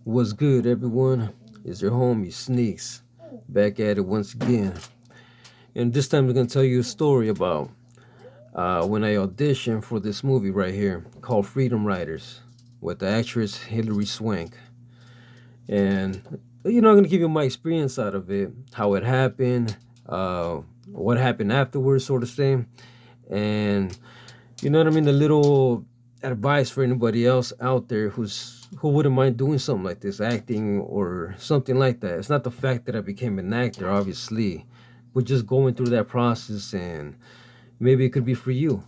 What's good, everyone? It's your homie Sneaks back at it once again. And this time, I'm going to tell you a story about when I auditioned for this movie right here called Freedom Riders with the actress Hilary Swank. And, I'm going to give you my experience out of it, how it happened, what happened afterwards, sort of thing. And you know what I mean? A little advice for anybody else out there who wouldn't mind doing something like this, acting or something like that. It's not the fact that I became an actor, obviously, but just going through that process and maybe it could be for you.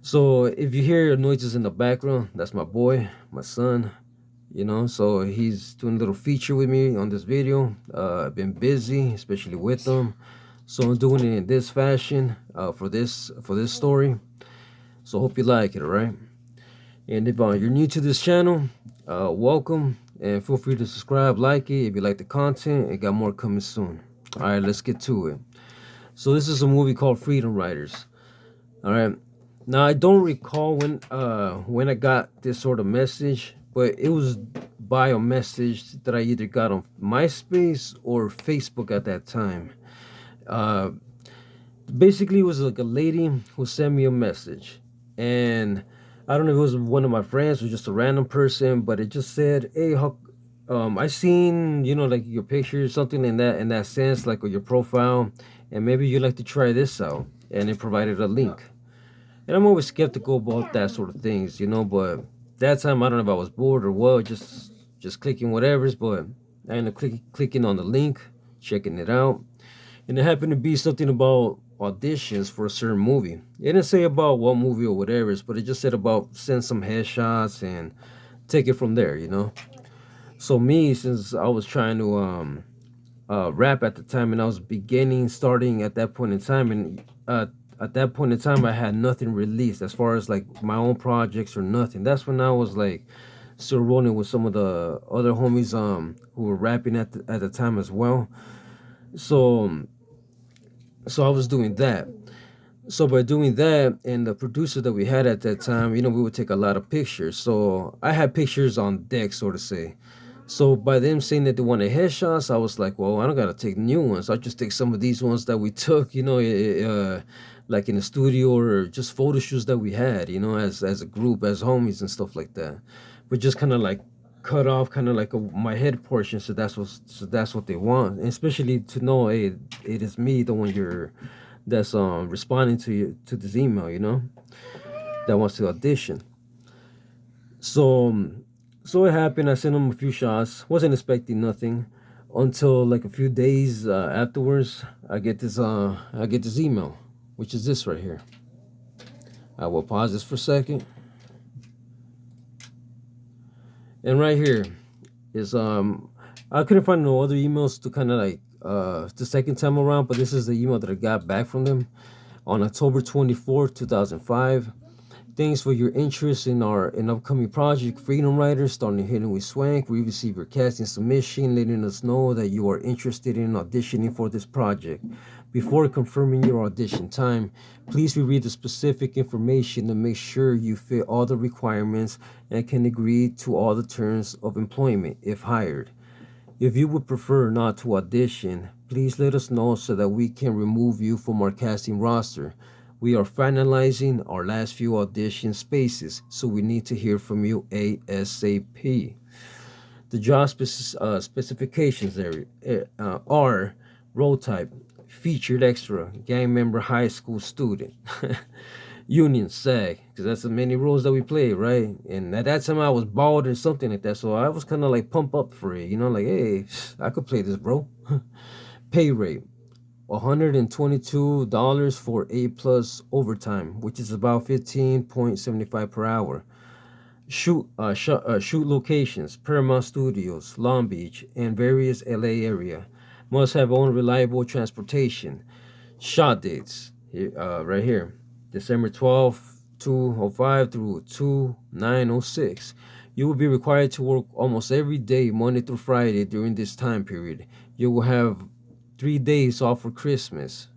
So if you hear noises in the background, that's my boy, my son. So he's doing a little feature with me on this video. I've been busy, especially with him. So I'm doing it in this fashion for this story. So hope you like it, all right? And if you're new to this channel, welcome and feel free to subscribe, like it if you like the content. And got more coming soon. All right, let's get to it. So this is a movie called Freedom Riders. All right. Now I don't recall when I got this sort of message, but it was by a message that I either got on MySpace or Facebook at that time. Uh, Basically, it was like a lady who sent me a message, and I don't know if it was one of my friends or just a random person, but it just said, "Hey, I seen like your picture, something in that sense, like with your profile, and maybe you'd like to try this out." And it provided a link, and I'm always skeptical about that sort of things. But that time I don't know if I was bored or what, just clicking whatever's, but I ended up clicking on the link, checking it out, and it happened to be something about auditions for a certain movie. It didn't say about what movie or whatever, but it just said about send some headshots and take it from there. So me, since I was trying to rap at the time, and I was starting at that point in time, and at that point in time, I had nothing released as far as like my own projects or nothing. That's when I was like still rolling with some of the other homies who were rapping at the time as well. So so I was doing that. So by doing that, and the producer that we had at that time, we would take a lot of pictures. So I had pictures on deck, so to say. So by them saying that they wanted headshots, I was like, well, I don't gotta take new ones. I'll just take some of these ones that we took, like in the studio or just photo shoots that we had, as a group, as homies and stuff like that. But just kind of like cut off kind of like my head portion, so that's what they want, and especially to know, hey, it is me, the one that's responding to this email, that wants to audition. So it happened. I sent him a few shots. Wasn't expecting nothing until like a few days afterwards. I get this email, which is this right here. I will pause this for a second. And right here is I couldn't find no other emails to kind of like the second time around, but this is the email that I got back from them on October 24th, 2005. Thanks for your interest in our upcoming project, Freedom Riders, starring Hilary Swank. We received your casting submission, letting us know that you are interested in auditioning for this project. Before confirming your audition time, please reread the specific information to make sure you fit all the requirements and can agree to all the terms of employment if hired. If you would prefer not to audition, please let us know so that we can remove you from our casting roster. We are finalizing our last few audition spaces, so we need to hear from you ASAP. The job specifications are role type, featured extra, gang member, high school student, union SAG, because that's the many roles that we play, right? And at that time I was bald or something like that, so I was kind of like pump up for it, like, hey, I could play this, bro. Pay rate $122 for A plus overtime, which is about 15.75 per hour. Shoot locations: Paramount Studios, Long Beach, and various LA area. Must have own reliable transportation. Shot dates right here: December 12th, 205 through 2906. You will be required to work almost every day, Monday through Friday, during this time period. You will have 3 days off for Christmas,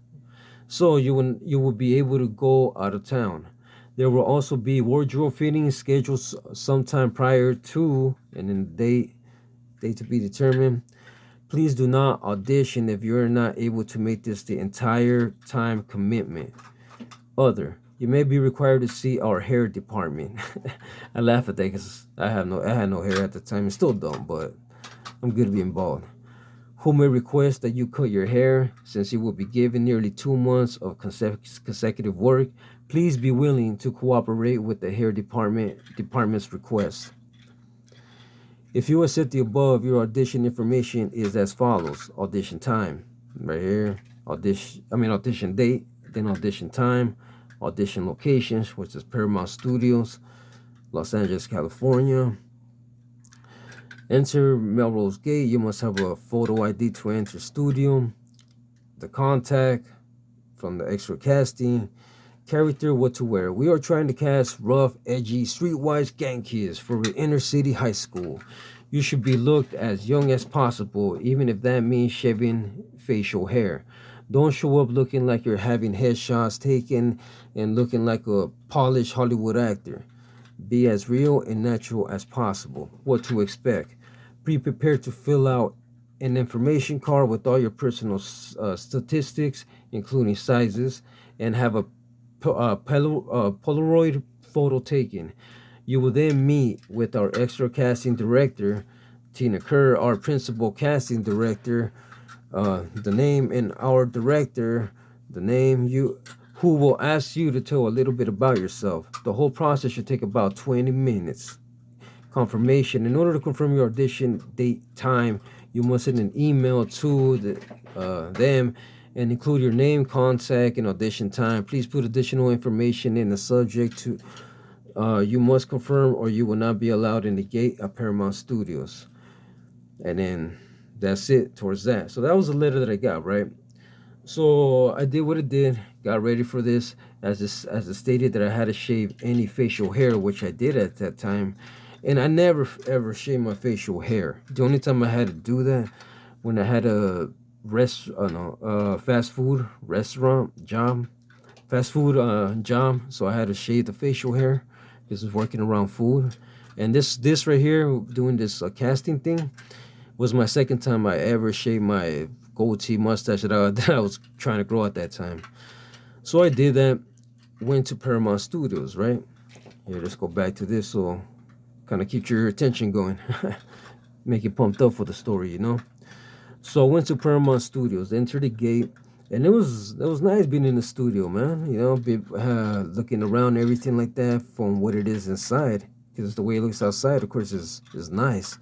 so you will be able to go out of town. There will also be wardrobe fittings scheduled sometime prior to, and then date to be determined. Please do not audition if you're not able to make this the entire time commitment. Other, you may be required to see our hair department. I laugh at that because I had no hair at the time and still don't, but I'm good being bald. Who may request that you cut your hair since you will be given nearly 2 months of consecutive work. Please be willing to cooperate with the hair department's request. If you accept the above, your audition information is as follows. Audition time, right here. Audition date, then audition time, audition locations, which is Paramount Studios, Los Angeles, California. Enter Melrose Gate. You must have a photo ID to enter studio. The contact from the extra casting. Character, what to wear. We are trying to cast rough, edgy, streetwise gang kids for an inner city high school. You should be looked as young as possible, even if that means shaving facial hair. Don't show up looking like you're having headshots taken and looking like a polished Hollywood actor. Be as real and natural as possible. What to expect. Be prepared to fill out an information card with all your personal statistics, including sizes, and have a Polaroid photo taken. You will then meet with our extra casting director, Tina Kerr, our principal casting director, the name, and our director, the name, who will ask you to tell a little bit about yourself. The whole process should take about 20 minutes. Confirmation. In order to confirm your audition date time, you must send an email to them and include your name, contact, and audition time. Please put additional information in the subject to you must confirm or you will not be allowed in the gate at Paramount Studios. And then that's it towards that. So that was the letter that I got, right? So I did what it did, got ready for this, as it stated that I had to shave any facial hair, which I did at that time. And I never ever shaved my facial hair. The only time I had to do that when I had a fast food restaurant job, fast food job. So I had to shave the facial hair because I was working around food. And this right here, doing this casting thing, was my second time I ever shaved my goatee mustache that I was trying to grow at that time. So I did that. Went to Paramount Studios, right? Here, let's go back to this. So kind of keep your attention going, make you pumped up for the story, you know. So I went to Paramount Studios, entered the gate, and it was nice being in the studio, man. You know, looking around, everything like that, from what it is inside, because the way it looks outside, of course, is nice.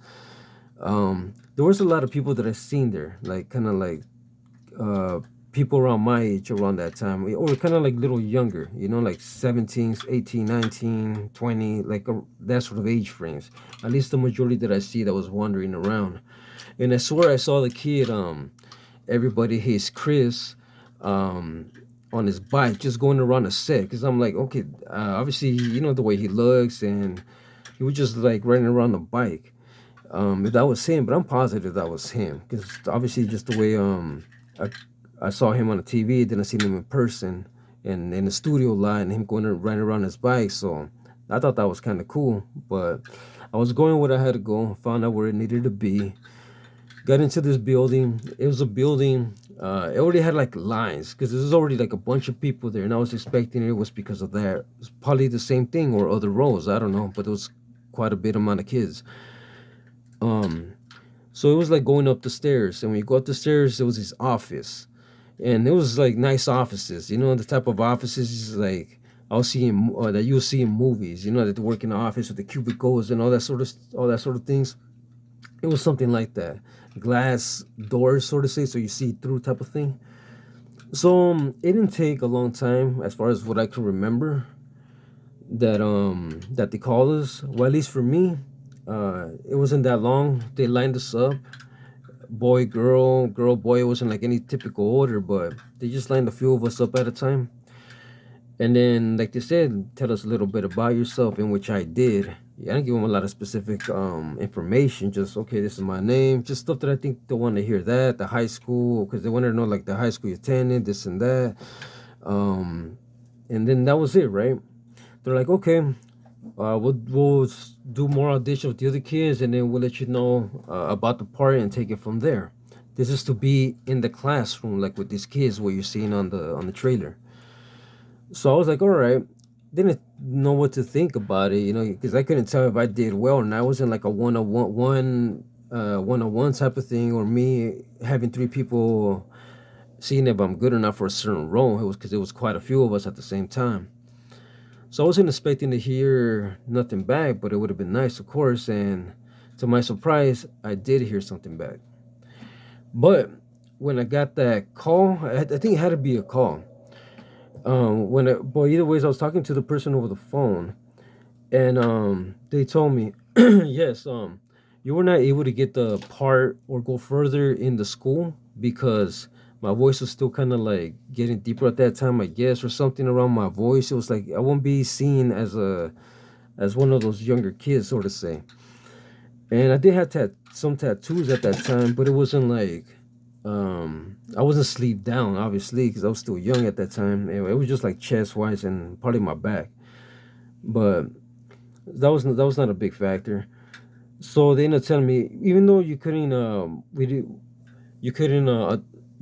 There was a lot of people that I seen there, like kind of like people around my age around that time, or kind of like little younger, you know, like 17, 18, 19, 20, like that sort of age frames. At least the majority that I see that was wandering around. And I swear I saw the kid, everybody hates Chris, on his bike, just going around the set. Because I'm like, okay, obviously, you know, the way he looks, and he was just like running around the bike. If that was him, but I'm positive that was him. Because obviously, just the way I saw him on the TV, then I seen him in person and in the studio line, him going and running around his bike. So I thought that was kind of cool. But I was going where I had to go, found out where it needed to be. Got into this building. It was a building. It already had like lines because there's already like a bunch of people there, and I was expecting it was because of that. It's probably the same thing or other roles. I don't know, but it was quite a bit amount of kids. So it was like going up the stairs, and when you go up the stairs, there was this office, and it was like nice offices. You know, the type of offices like I'll see in that you'll see in movies. You know, that they work in the office with the cubicles and all that sort of things. It was something like that, glass doors, sort of say, so you see through type of thing. So it didn't take a long time, as far as what I can remember, that they called us. Well, at least for me, it wasn't that long. They lined us up, boy, girl, girl, boy. It wasn't like any typical order, but they just lined a few of us up at a time. And then, like they said, tell us a little bit about yourself, in which I did. Yeah, I didn't give them a lot of specific information. Just, okay, this is my name. Just stuff that I think they want to hear. That the high school, because they wanted to know like the high school you attended, this and that. And then that was it, right? They're like, okay, we'll do more audition with the other kids, and then we'll let you know about the part and take it from there. This is to be in the classroom, like with these kids, what you're seeing on the trailer. So I was like, all right. Didn't know what to think about it, because I couldn't tell if I did well or not. I wasn't like a one-on-one type of thing, or me having three people seeing if I'm good enough for a certain role. It was because it was quite a few of us at the same time. So I wasn't expecting to hear nothing back, but it would have been nice, of course. And to my surprise, I did hear something back. But when I got that call, I think it had to be a call. But either ways, I was talking to the person over the phone, and they told me, yes, you were not able to get the part or go further in the school because my voice was still kind of like getting deeper at that time, I guess, or something around my voice. It was like I won't be seen as one of those younger kids, sort of say. And I did have some tattoos at that time, but it wasn't like I wasn't sleeved down, obviously, because I was still young at that time. Anyway, it was just like chest wise and part of my back, but that was not a big factor. So they ended up telling me, even though you couldn't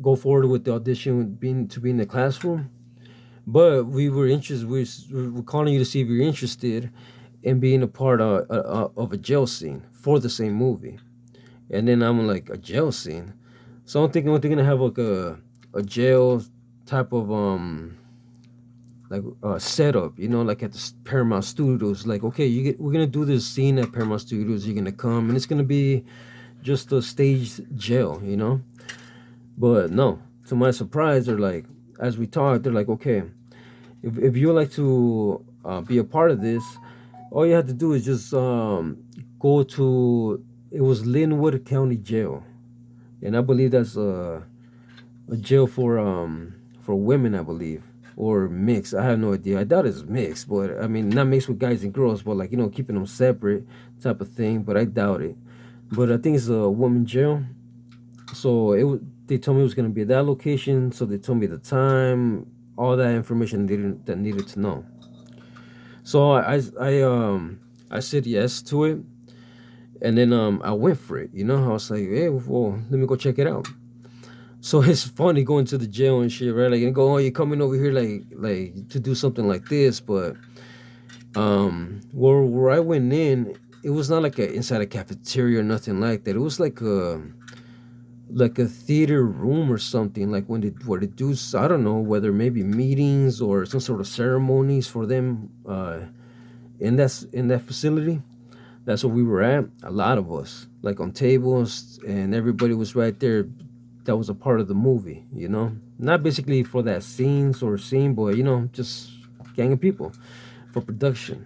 go forward with the audition with being in the classroom, but we were interested. We were calling you to see if you're interested in being a part of a jail scene for the same movie. And then I'm like, a jail scene. So I'm thinking, what they're gonna have like a jail type of like setup, like at the Paramount Studios. Like, okay, we're gonna do this scene at Paramount Studios. You're gonna come, and it's gonna be just a staged jail. But no, to my surprise, they're like, as we talked, they're like, okay, if you would like to be a part of this, all you have to do is just go to, it was Linwood County Jail, and I believe that's a jail for women, I believe, or mixed. I have no idea. I doubt it's mixed, but I mean not mixed with guys and girls, but like keeping them separate type of thing. But I doubt it. But I think it's a woman jail. So they told me it was gonna be at that location. So they told me the time, all that information that needed to know. So I said yes to it, and then I went for it. I was like, hey, well, let me go check it out. So it's funny going to the jail and shit, right? Like, and go, oh, you're coming over here like to do something like this, but where I went in, it was not like inside a cafeteria or nothing like that. It was like a theater room or something, like where they do, I don't know, whether maybe meetings or some sort of ceremonies for them in that facility. That's where we were at. A lot of us, like on tables, and everybody was right there. That was a part of the movie. Not basically for that scene, but just gang of people for production.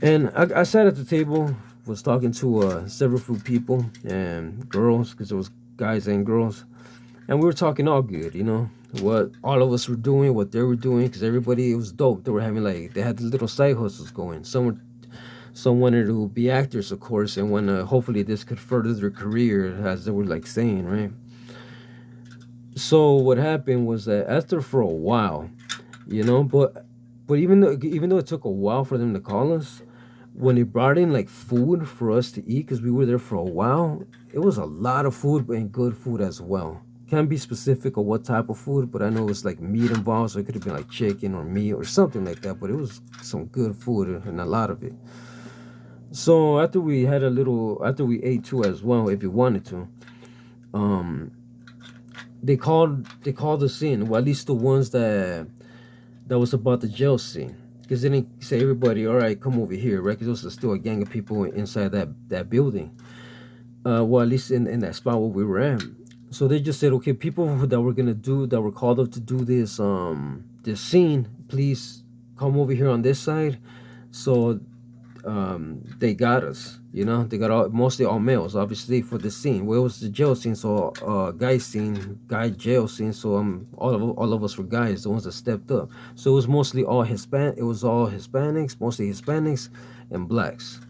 And I sat at the table, was talking to several few people and girls, because there was guys and girls, and we were talking all good. What all of us were doing, what they were doing, because everybody, it was dope. They were having they had little side hustles going. Some wanted to be actors, of course, and when hopefully this could further their career, as they were saying, right? So what happened was that after for a while, but even though it took a while for them to call us, when they brought in food for us to eat, because we were there for a while, it was a lot of food and good food as well. Can't be specific of what type of food, but I know it's meat involved, so it could have been chicken or meat or something like that. But it was some good food and a lot of it. So after we ate too as well, if you wanted to, um, they called us in. Well, at least the ones that was about the jail scene, because they didn't say everybody, all right, come over here, right? Because there was still a gang of people inside that building. Well, at least in that spot where we were at. So they just said, okay, people that were called up to do this scene, please come over here on this side. So they got us. They got mostly all males, obviously, for the scene. Well, it was the jail scene, so guy jail scene. So all of us were guys, the ones that stepped up. So it was mostly all Hispanic. It was all Hispanics, mostly Hispanics and blacks.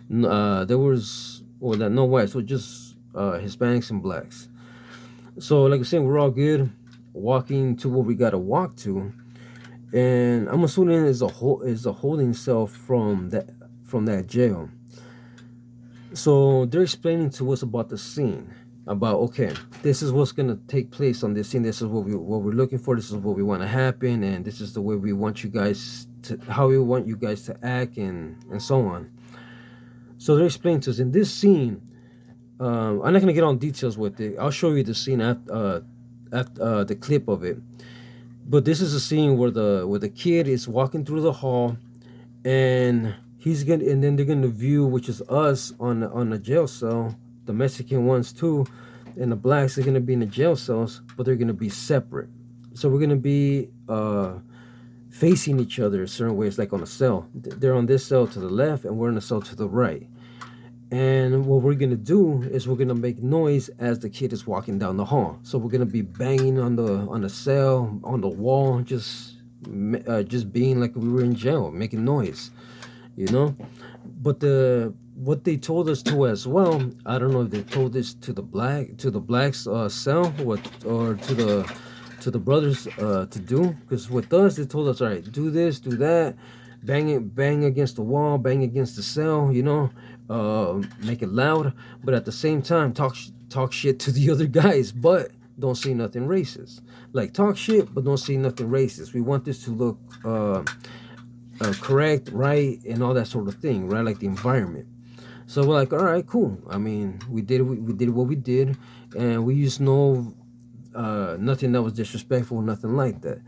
There was that no whites, so just Hispanics and blacks. So like I said, we're all good, walking to what we gotta walk to, and I'm assuming is a holding cell from that jail. So they're explaining to us about the scene, about okay, this is what's gonna take place on this scene. This is what we're looking for. This is what we want to happen, and this is the way we want you guys to how we want you guys to act, and so on. So they're explaining to us in this scene. I'm not gonna get on details with it. I'll show you the scene at the clip of it. But this is a scene where the kid is walking through the hall, and then they're gonna view, which is us on the jail cell, the Mexican ones too, and the blacks are gonna be in the jail cells, but they're gonna be separate. So we're gonna be facing each other in certain ways, like on a cell. They're on this cell to the left, and we're in the cell to the right. And what we're gonna do is we're gonna make noise as the kid is walking down the hall. So we're gonna be banging on the cell, on the wall, just being like we were in jail, making noise, you know. But what they told us to as well, I don't know if they told this to the blacks cell, or to the brothers to do, because with us they told us, all right, do this, do that, bang against the wall, bang against the cell, you know, make it loud, but at the same time talk shit to the other guys, but don't say nothing racist. Like, talk shit, but don't say nothing racist. We want this to look correct, right, and all that sort of thing, right? Like the environment. So we're like, all right, cool. I mean, we did what we did, and we used nothing that was disrespectful, nothing like that.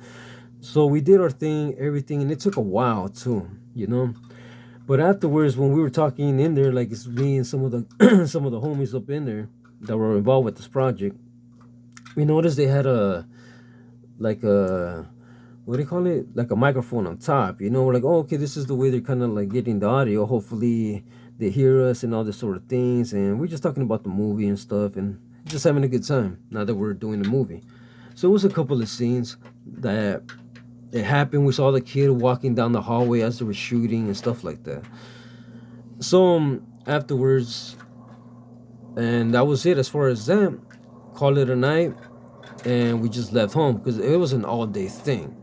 So we did our thing, everything, and it took a while too, you know. But afterwards, when we were talking in there, like it's me and some of the some of the homies up in there that were involved with this project, we noticed they had like a what do you call it? Like a microphone on top, you know. We're like, oh, okay, this is the way they're kind of like getting the audio. Hopefully, they hear us and all this sort of things. And we're just talking about the movie and stuff, and just having a good time now that we're doing the movie. So it was a couple of scenes that it happened. We saw the kid walking down the hallway as they were shooting and stuff like that. So afterwards, and that was it as far as that. Call it a night, and we just left home because it was an all-day thing.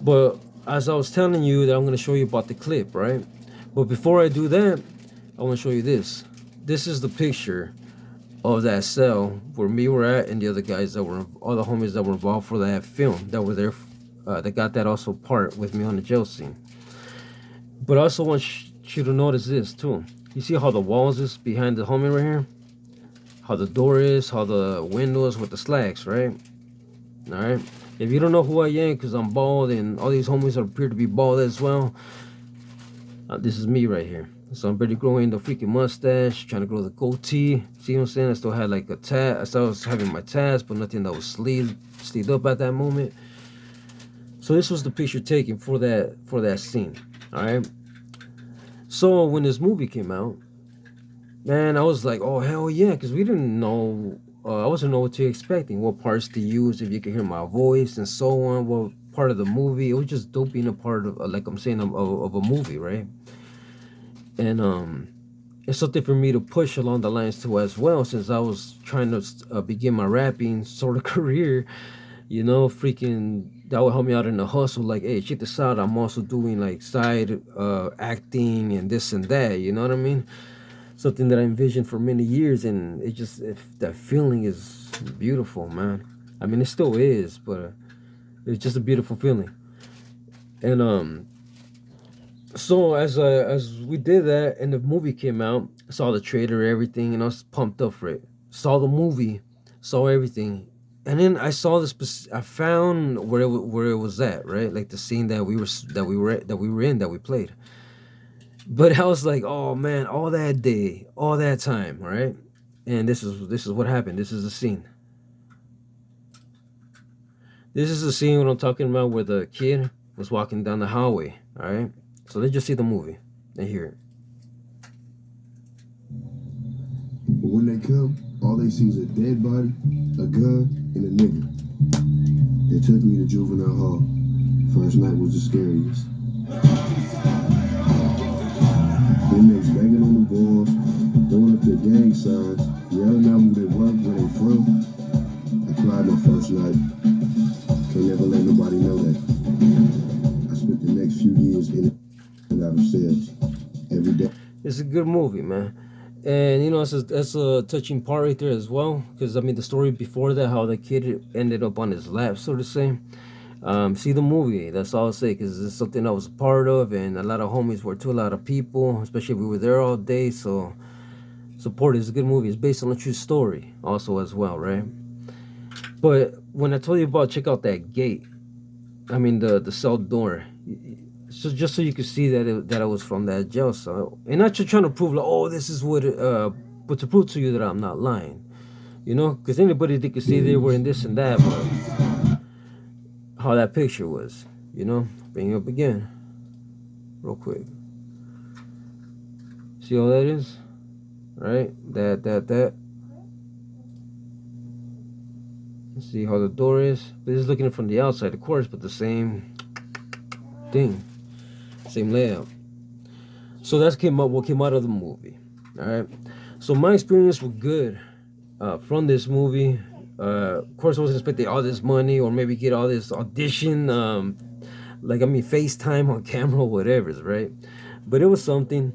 But as I was telling you that I'm going to show you about the clip, right? But before I do that, I want to show you this. This is the picture of that cell where me were at, and the other guys that were, all the homies that were involved for that film, that were there, that got that also part with me on the jail scene. But I also want you to notice this too. You see how the walls is behind the homie right here? How the door is, how the windows with the slacks, right? All right. If you don't know who I am, because I'm bald and all these homies appear to be bald as well, this is me right here. So I'm barely growing the freaking mustache, trying to grow the goatee. See what I'm saying? I still had like a tat. I still was having my tats, but nothing that was sleeved up at that moment. So this was the picture taken for that scene. All right. So when this movie came out, man, I was like, oh hell yeah, because we didn't know. I wasn't know what to expecting, what parts to use, if you could hear my voice and so on, what part of the movie. It was just dope being a part of, like I'm saying, of a movie, right? And it's something for me to push along the lines too as well, since I was trying to begin my rapping sort of career, you know, freaking, that would help me out in the hustle. Like, hey, check this out, I'm also doing like side acting and this and that, you know what I mean? Something that I envisioned for many years, and it just, if that feeling is beautiful, man. I mean, it still is, but it's just a beautiful feeling. And so as we did that, and the movie came out, saw the trailer, everything, and I was pumped up for it. Saw the movie, saw everything, and then I saw this. I found where it was at, right? Like the scene that we were in, that we played. But I was like, oh man, all that day, all that time, right? And this is what happened. This is the scene. This is the scene what I'm talking about, where the kid was walking down the hallway, all right? So let's just see the movie and hear it. But when they come, all they see is a dead body, a gun, and a nigga. They took me to juvenile hall. First night was the scariest. Inmates banging on the walls, throwing up their gang signs, yelling out who they work, where they from. I cried my first night. Can't never let nobody know that. good movie, man. And you know, that's a touching part right there as well, because I mean, the story before that, how the kid ended up on his lap, so to say. See the movie. That's all I'll say, because it's something I was a part of, and a lot of homies were too. A lot of people, especially if we were there all day. So support it. It's a good movie. It's based on a true story, also as well, right? But when I told you about check out that gate, I mean the cell door, so just so you could see that I was from that jail cell, and not just trying to prove like, oh, this is what, but to prove to you that I'm not lying, you know, because anybody they could see they were in this and that, but how that picture was, you know, bring it up again, real quick. See all that is, right? That. See how the door is. This is looking from the outside, of course, but the same thing, same layout. So that's what came out of the movie. All right. So my experience was good from this movie. Of course, I wasn't expecting all this money or maybe get all this audition, FaceTime on camera or whatever, right? But it was something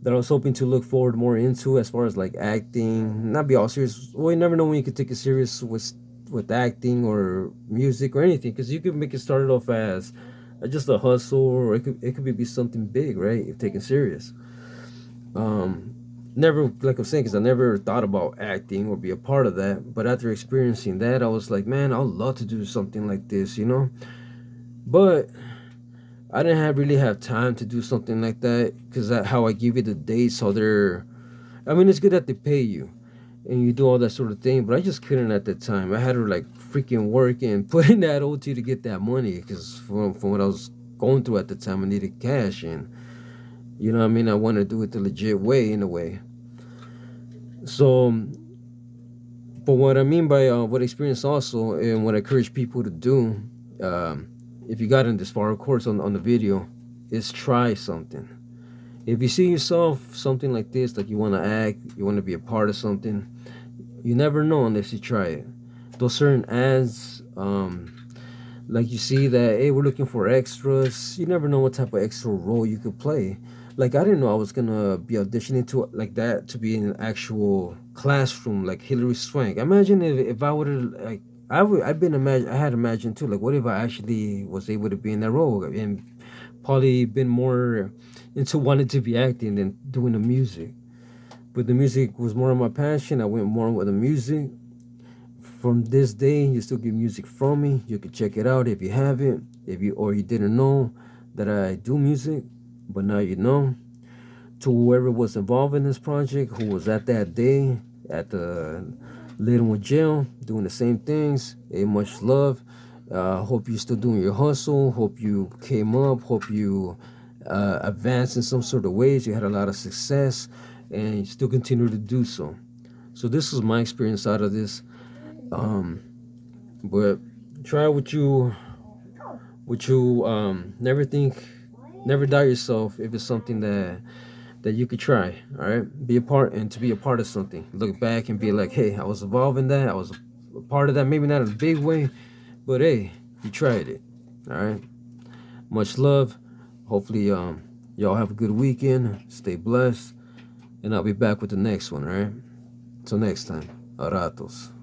that I was hoping to look forward more into as far as like acting. Not be all serious. Well, you never know when you could take it serious with acting or music or anything, because you could make it started off as just a hustle, or it could be something big, right, if taken serious. Never, like I'm saying, because I never thought about acting or be a part of that, but after experiencing that, I was like, man, I'd love to do something like this, you know. But I didn't really have time to do something like that, because how I give you the dates, so I mean, it's good that they pay you and you do all that sort of thing, but I just couldn't at that time. I had to like freaking work and put in that OT to get that money, because from what I was going through at the time, I needed cash, and you know what I mean, I wanted to do it the legit way, in a way. So, but what I mean by what I experienced also, and what I encourage people to do, if you got in this far, of course, on the video, is try something. If you see yourself something like this, like you want to act, you want to be a part of something, you never know unless you try it. Those certain ads, like you see that, hey, we're looking for extras. You never know what type of extra role you could play. Like, I didn't know I was gonna be auditioning to like that, to be in an actual classroom like Hilary Swank. Imagine if I would have like I had imagined too, like what if I actually was able to be in that role and probably been more into wanting to be acting than doing the music. But the music was more of my passion. I went more with the music. From this day, you still get music from me. You can check it out if you haven't, if you didn't know that I do music, but now you know. To whoever was involved in this project, who was at that day at the Little jail doing the same things, much love. Hope you're still doing your hustle. Hope you came up. Hope you advanced in some sort of ways. You had a lot of success, and you still continue to do so. So this was my experience out of this. But try never never doubt yourself if it's something that you could try. All right, be a part, and to be a part of something. Look back and be like, hey, I was involved in that. I was a part of that. Maybe not in a big way, but hey, you tried it. All right. Much love. Hopefully, y'all have a good weekend. Stay blessed, and I'll be back with the next one. All right. Till next time. A ratos.